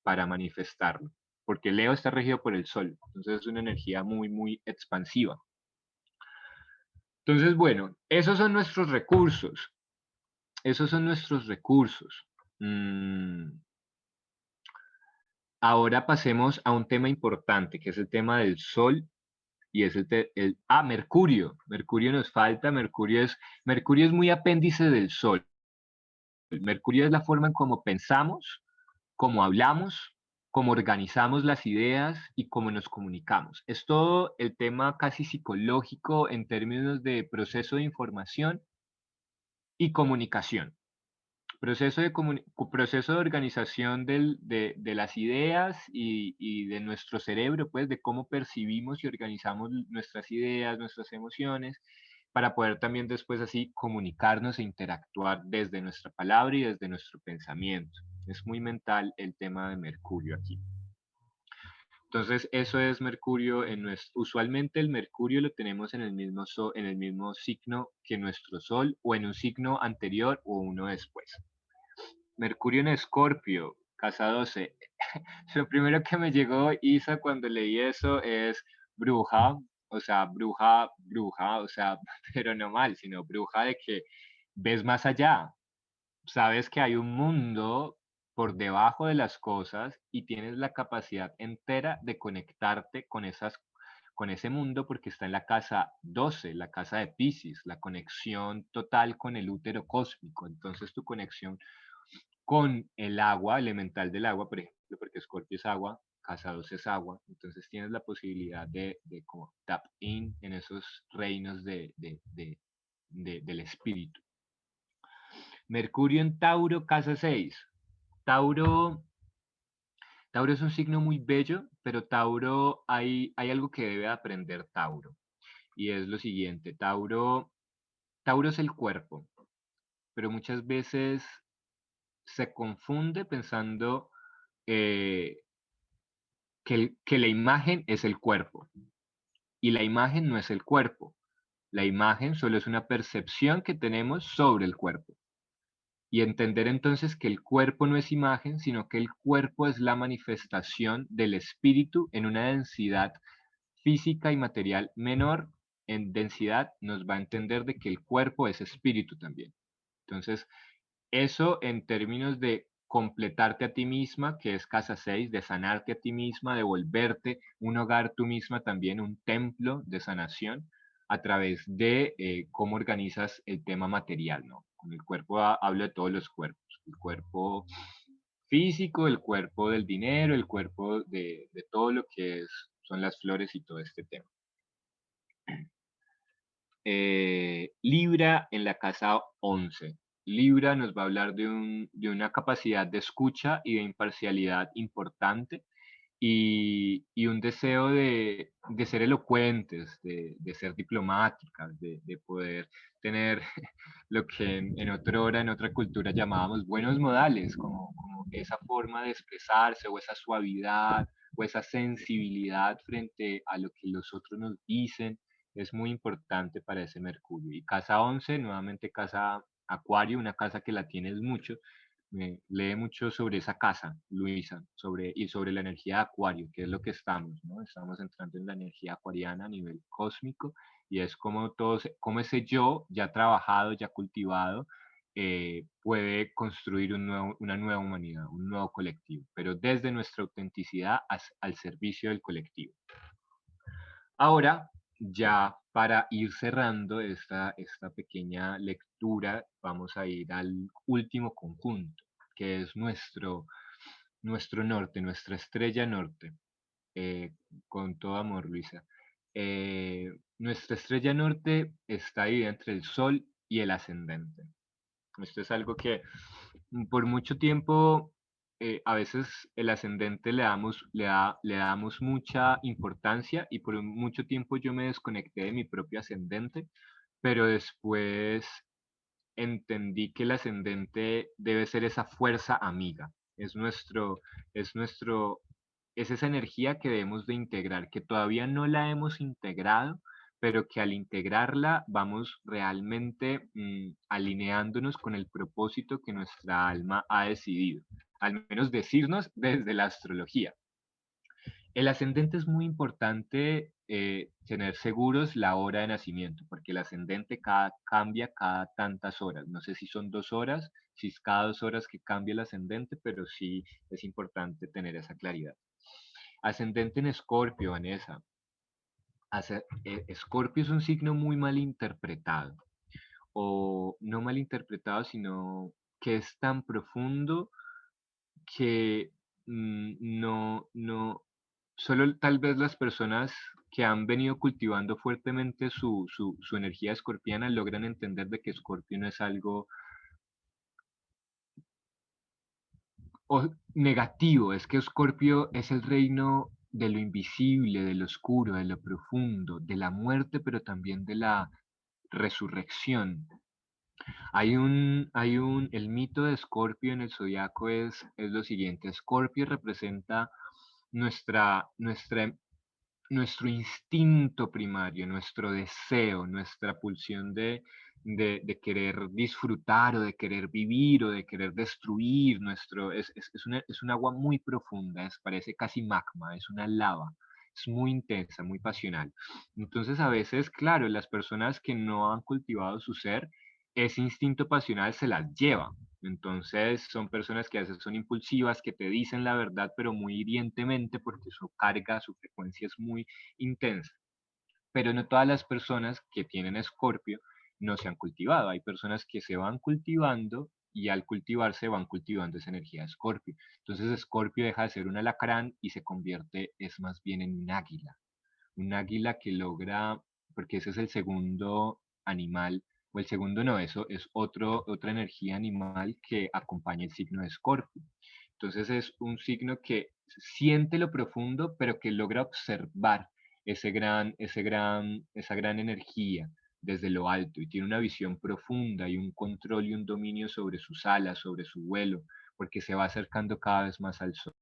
manifestarlo, porque Leo está regido por el Sol, entonces es una energía muy, muy expansiva. Entonces, bueno, esos son nuestros recursos, esos son nuestros recursos. Ahora pasemos a un tema importante, que es el tema del Sol y es Mercurio. Mercurio nos falta, Mercurio es muy apéndice del Sol. Mercurio es la forma en cómo pensamos, cómo hablamos, cómo organizamos las ideas y cómo nos comunicamos. Es todo el tema casi psicológico en términos de proceso de información y comunicación. Proceso de organización de las ideas y de nuestro cerebro, pues de cómo percibimos y organizamos nuestras ideas, nuestras emociones, para poder también después así comunicarnos e interactuar desde nuestra palabra y desde nuestro pensamiento. Es muy mental el tema de Mercurio aquí. Entonces, eso es Mercurio en nuestro, usualmente el Mercurio lo tenemos en el mismo en el mismo signo que nuestro Sol, o en un signo anterior o uno después. Mercurio en Escorpio, casa 12. Lo primero que me llegó, Isa, cuando leí eso es bruja, o sea, bruja, bruja, o sea, pero no mal, sino bruja de que ves más allá, sabes que hay un mundo por debajo de las cosas y tienes la capacidad entera de conectarte con con ese mundo porque está en la casa 12, la casa de Piscis, la conexión total con el útero cósmico. Entonces tu conexión con el agua, elemental del agua, por ejemplo, porque Scorpio es agua, casa 12 es agua, entonces tienes la posibilidad de como tap in en esos reinos del espíritu. Mercurio en Tauro, casa 6. Tauro, Tauro es un signo muy bello, pero Tauro hay algo que debe aprender Tauro. Y es lo siguiente, Tauro es el cuerpo, pero muchas veces se confunde pensando eh, que la imagen es el cuerpo. Y la imagen no es el cuerpo. La imagen solo es una percepción que tenemos sobre el cuerpo. Y entender entonces que el cuerpo no es imagen, sino que el cuerpo es la manifestación del espíritu en una densidad física y material menor. En densidad nos va a entender de que el cuerpo es espíritu también. Entonces, eso en términos de completarte a ti misma, que es casa 6, de sanarte a ti misma, de volverte un hogar tú misma también, un templo de sanación, a través de cómo organizas el tema material, ¿no? Con el cuerpo hablo de todos los cuerpos, el cuerpo físico, el cuerpo del dinero, el cuerpo de todo lo que son las flores y todo este tema. Libra en la casa 11. Libra nos va a hablar de una capacidad de escucha y de imparcialidad importante y un deseo de ser elocuentes, de ser diplomáticas, de poder tener lo que en otra hora, en otra cultura llamábamos buenos modales, como esa forma de expresarse o esa suavidad o esa sensibilidad frente a lo que los otros nos dicen es muy importante para ese Mercurio. Y casa 11, nuevamente casa Acuario, una casa que la tienes mucho. Lee mucho sobre esa casa, Luisa, y sobre la energía de Acuario, que es lo que estamos, ¿no? Estamos entrando en la energía acuariana a nivel cósmico y es como como ese yo ya trabajado, ya cultivado, puede construir una nueva humanidad, un nuevo colectivo, pero desde nuestra autenticidad al servicio del colectivo. Ahora, ya para ir cerrando esta pequeña lectura, vamos a ir al último conjunto, que es nuestro norte, nuestra estrella norte. Con todo amor, Luisa. Nuestra estrella norte está ahí entre el Sol y el ascendente. Esto es algo que por mucho tiempo, a veces el ascendente le damos mucha importancia y por mucho tiempo yo me desconecté de mi propio ascendente, pero después entendí que el ascendente debe ser esa fuerza amiga, es nuestro, es esa energía que debemos de integrar, que todavía no la hemos integrado, pero que al integrarla vamos realmente alineándonos con el propósito que nuestra alma ha decidido, al menos decirnos desde la astrología. El ascendente es muy importante tener seguros la hora de nacimiento, porque el ascendente cambia cada tantas horas. No sé si son 2 horas, si es cada 2 horas que cambia el ascendente, pero sí es importante tener esa claridad. Ascendente en Escorpio, Vanessa. Escorpio es un signo muy mal interpretado, o no mal interpretado, sino que es tan profundo que no, solo tal vez las personas que han venido cultivando fuertemente su energía escorpiana logran entender de que Escorpio no es algo negativo, es que Escorpio es el reino de lo invisible, de lo oscuro, de lo profundo, de la muerte, pero también resurrección. El mito de Escorpio en el zodiaco es lo siguiente. Escorpio representa nuestra nuestro instinto primario, nuestro deseo, nuestra pulsión de querer disfrutar o de querer vivir o de querer destruir. Es un agua muy profunda, parece casi magma, es una lava, es muy intensa, muy pasional. Entonces a veces, claro, las personas que no han cultivado su ser, ese instinto pasional se las lleva. Entonces son personas que a veces son impulsivas, que te dicen la verdad, pero muy hirientemente porque su carga, su frecuencia es muy intensa. Pero no todas las personas que tienen Escorpio no se han cultivado. Hay personas que se van cultivando y al cultivarse van cultivando esa energía de Escorpio. Entonces Escorpio deja de ser un alacrán y se convierte, es más bien en un águila que logra, porque ese es el segundo animal, o el segundo no, eso es otra energía animal que acompaña el signo de Escorpio. Entonces es un signo que siente lo profundo, pero que logra observar esa gran energía desde lo alto y tiene una visión profunda y un control y un dominio sobre sus alas, sobre su vuelo, porque se va acercando cada vez más al sol.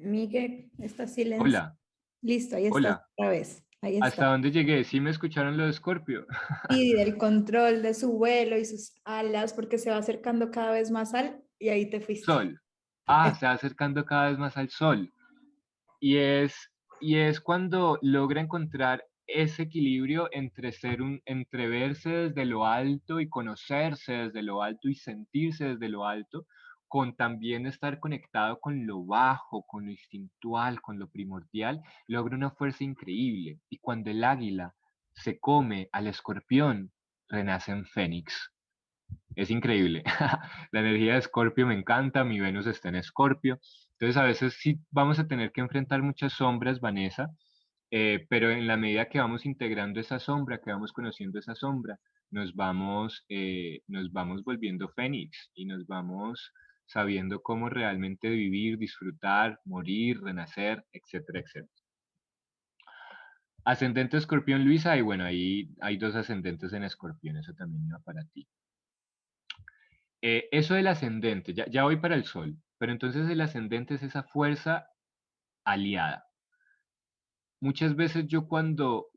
Miguel, está silencio. Hola, Listo, ahí estás hola. otra vez. Ahí está. ¿Hasta dónde llegué? ¿Sí me escucharon lo de Escorpio? Y del control de su vuelo y sus alas, porque se va acercando cada vez más al, y ahí te fuiste. Sol. Ah, se va acercando cada vez más al sol. Y es cuando logra encontrar ese equilibrio entre verse desde lo alto y conocerse desde lo alto y sentirse desde lo alto, con también estar conectado con lo bajo, con lo instintual, con lo primordial, logra una fuerza increíble. Y cuando el águila se come al escorpión, renace en Fénix. Es increíble. La energía de Escorpio me encanta, mi Venus está en Escorpio. Entonces a veces sí vamos a tener que enfrentar muchas sombras, Vanessa, pero en la medida que vamos integrando esa sombra, que vamos conociendo esa sombra, nos vamos volviendo Fénix y nos vamos sabiendo cómo realmente vivir, disfrutar, morir, renacer, etcétera, etcétera. Ascendente Escorpión, Luisa, y bueno, ahí hay dos ascendentes en Escorpión, eso también iba para ti. Eso del ascendente, ya voy para el sol, pero entonces el ascendente es esa fuerza aliada. Muchas veces yo cuando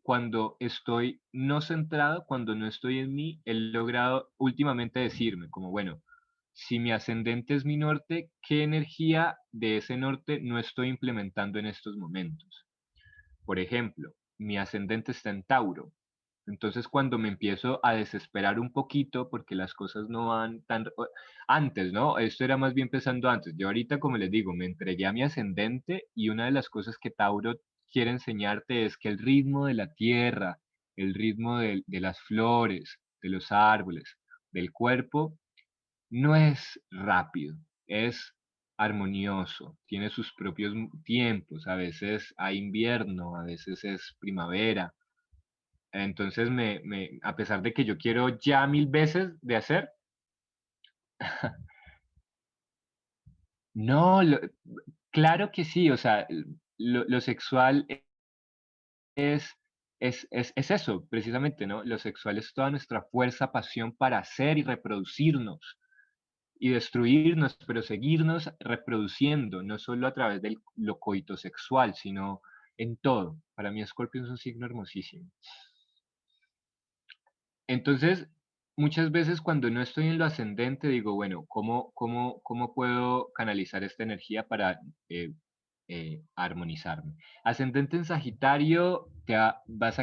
estoy no centrado, cuando no estoy en mí, he logrado últimamente decirme como, bueno, si mi ascendente es mi norte, ¿qué energía de ese norte no estoy implementando en estos momentos? Por ejemplo, mi ascendente está en Tauro. Entonces, cuando me empiezo a desesperar un poquito porque las cosas no van antes, ¿no? Esto era más bien pensando antes. Yo ahorita, como les digo, me entregué a mi ascendente y una de las cosas que Tauro quiere enseñarte es que el ritmo de la tierra, el ritmo de las flores, de los árboles, del cuerpo, no es rápido, es armonioso, tiene sus propios tiempos, a veces hay invierno, a veces es primavera. Entonces, a pesar de que yo quiero ya mil veces de hacer, no, claro que sí, o sea, lo sexual es eso, precisamente, ¿no? Lo sexual es toda nuestra fuerza, pasión para hacer y reproducirnos y destruirnos, pero seguirnos reproduciendo, no solo a través del lo coito sexual, sino en todo. Para mí, Escorpio es un signo hermosísimo. Entonces, muchas veces cuando no estoy en lo ascendente, digo, bueno, ¿cómo puedo canalizar esta energía para eh, armonizarme? Ascendente en Sagitario, vas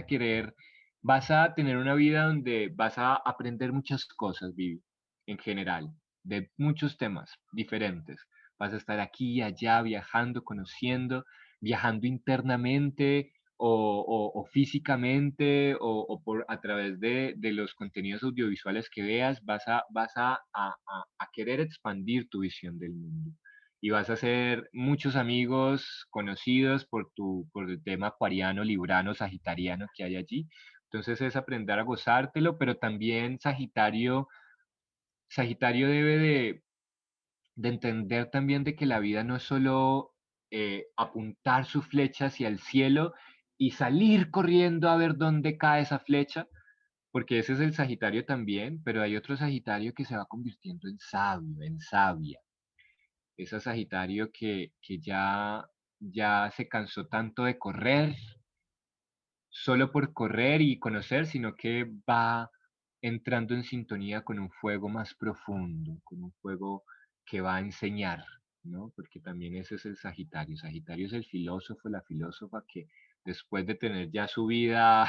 a tener una vida donde vas a aprender muchas cosas, Vivi, en general, de muchos temas diferentes. Vas a estar aquí y allá viajando, conociendo, viajando internamente o físicamente a través de los contenidos audiovisuales que veas, vas a querer expandir tu visión del mundo. y vas a hacer muchos amigos conocidos por el tema acuariano, librano, sagitariano que hay allí. Entonces es aprender a gozártelo, pero también Sagitario debe de entender también de que la vida no es solo apuntar su flecha hacia el cielo y salir corriendo a ver dónde cae esa flecha, porque ese es el Sagitario también, pero hay otro Sagitario que se va convirtiendo en sabio, en sabia. Ese Sagitario que ya se cansó tanto de correr solo por correr y conocer, sino que va entrando en sintonía con un fuego más profundo, con un fuego que va a enseñar, ¿no? Porque también ese es el Sagitario. Sagitario es el filósofo, la filósofa que después de tener ya su vida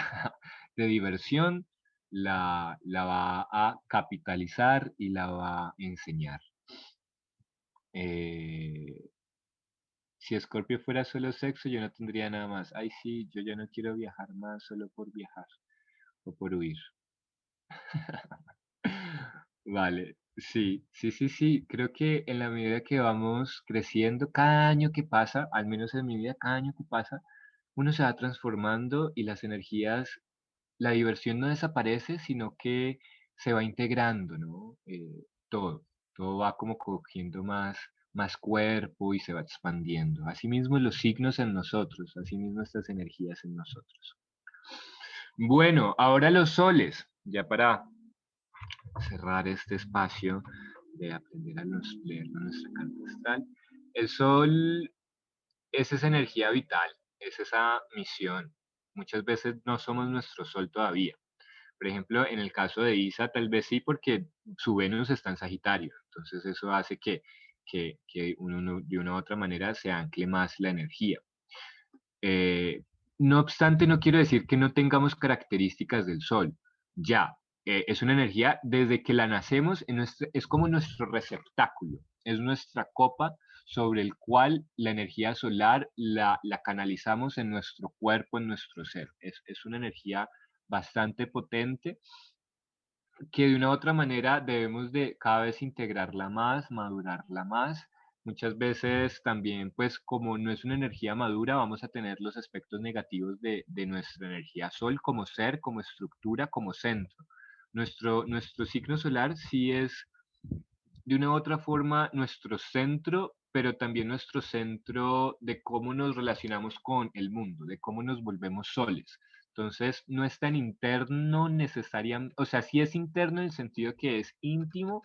de diversión, la va a capitalizar y la va a enseñar. Eh, si Escorpio fuera solo sexo, yo no tendría nada más. Ay, sí, yo ya no quiero viajar más solo por viajar o por huir. Vale, sí, sí, sí, sí. Creo que en la medida que vamos creciendo, cada año que pasa, al menos en mi vida, cada año que pasa, uno se va transformando y las energías, la diversión no desaparece, sino que se va integrando, ¿no? Todo va como cogiendo más cuerpo y se va expandiendo. Asimismo los signos en nosotros, asimismo estas energías en nosotros. Bueno, ahora los soles, ya para cerrar este espacio de aprender a leer nuestra carta astral. El sol es esa energía vital, es esa misión. Muchas veces no somos nuestro sol todavía. Por ejemplo, en el caso de Isa, tal vez sí, porque su Venus está en Sagitario. Entonces eso hace que uno de una u otra manera se ancle más la energía. Eh, no obstante, no quiero decir que no tengamos características del Sol. Ya, es una energía desde que la nacemos, es como nuestro receptáculo, es nuestra copa sobre el cual la energía solar la canalizamos en nuestro cuerpo, en nuestro ser. Es una energía bastante potente que de una u otra manera debemos de cada vez integrarla más, madurarla más. Muchas veces también, pues como no es una energía madura, vamos a tener los aspectos negativos de nuestra energía sol como ser, como estructura, como centro. Nuestro signo solar sí es de una u otra forma nuestro centro, pero también nuestro centro de cómo nos relacionamos con el mundo, de cómo nos volvemos soles. Entonces, no es tan interno necesariamente, o sea, sí es interno en el sentido que es íntimo,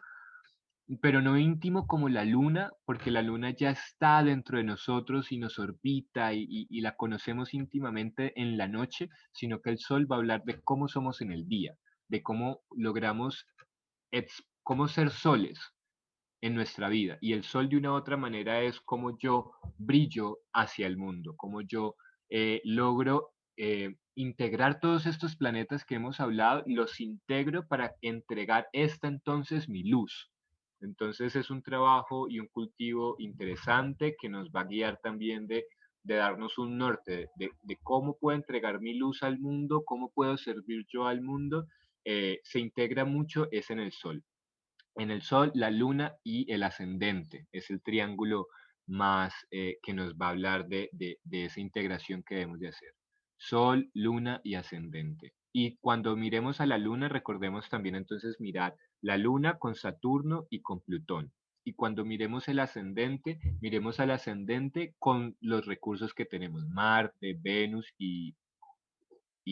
pero no íntimo como la luna, porque la luna ya está dentro de nosotros y nos orbita y la conocemos íntimamente en la noche, sino que el sol va a hablar de cómo somos en el día, de cómo logramos, cómo ser soles en nuestra vida. Y el sol de una u otra manera es como yo brillo hacia el mundo, como yo logro integrar todos estos planetas que hemos hablado, los integro para entregar esta entonces mi luz. Entonces es un trabajo y un cultivo interesante que nos va a guiar también de darnos un norte, de cómo puedo entregar mi luz al mundo, cómo puedo servir yo al mundo. Se integra mucho es en el sol. En el Sol, la Luna y el ascendente. Es el triángulo más que nos va a hablar de esa integración que debemos de hacer. Sol, Luna y ascendente. Y cuando miremos a la Luna, recordemos también entonces mirar la Luna con Saturno y con Plutón. Y cuando miremos el ascendente, miremos al ascendente con los recursos que tenemos, Marte, Venus y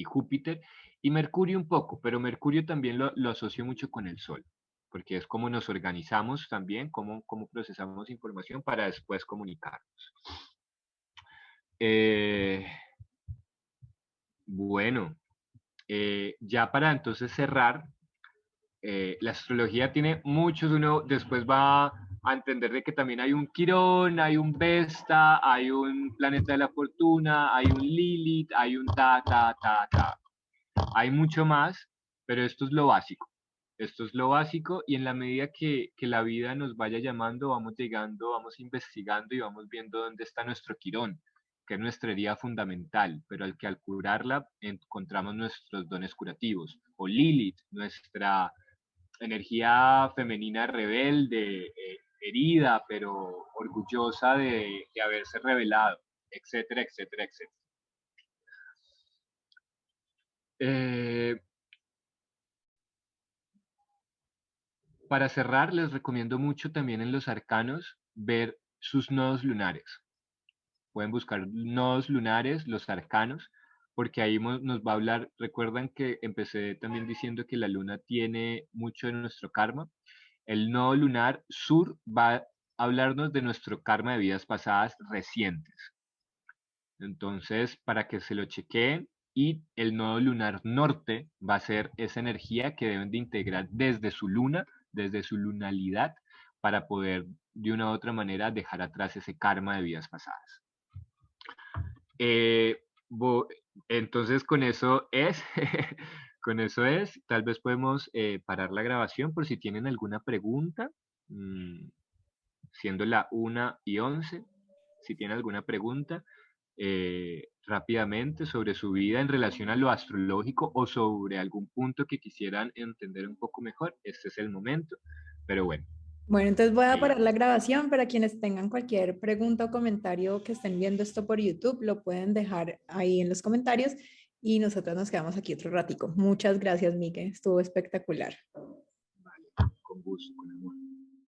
Júpiter, y Mercurio un poco, pero Mercurio también lo asocio mucho con el Sol, porque es como nos organizamos también, cómo procesamos información para después comunicarnos. Eh, bueno, ya para entonces cerrar, la astrología tiene muchos, uno después va a entender de que también hay un Quirón, hay un Vesta, hay un planeta de la fortuna, hay un Lilith, hay un ta. Hay mucho más, pero esto es lo básico. Esto es lo básico y en la medida que la vida nos vaya llamando, vamos llegando, vamos investigando y vamos viendo dónde está nuestro quirón, que es nuestra herida fundamental, pero al curarla encontramos nuestros dones curativos. O Lilith, nuestra energía femenina rebelde, herida, pero orgullosa de haberse revelado, etcétera, etcétera, etcétera. Para cerrar, les recomiendo mucho también en los arcanos ver sus nodos lunares. Pueden buscar nodos lunares, los arcanos, porque ahí nos va a hablar. Recuerdan que empecé también diciendo que la luna tiene mucho de nuestro karma. El nodo lunar sur va a hablarnos de nuestro karma de vidas pasadas recientes. Entonces, para que se lo chequeen, y el nodo lunar norte va a ser esa energía que deben de integrar desde su luna, desde su lunalidad, para poder de una u otra manera dejar atrás ese karma de vidas pasadas. Eh, entonces con eso es, con eso es, tal vez podemos parar la grabación por si tienen alguna pregunta, siendo la 1:11, si tienen alguna pregunta rápidamente sobre su vida en relación a lo astrológico o sobre algún punto que quisieran entender un poco mejor, este es el momento, pero bueno. Bueno, entonces voy a parar la grabación. Para quienes tengan cualquier pregunta o comentario que estén viendo esto por YouTube, lo pueden dejar ahí en los comentarios y nosotros nos quedamos aquí otro ratico. Muchas gracias, Miguel. Estuvo espectacular. Vale, con gusto, con amor.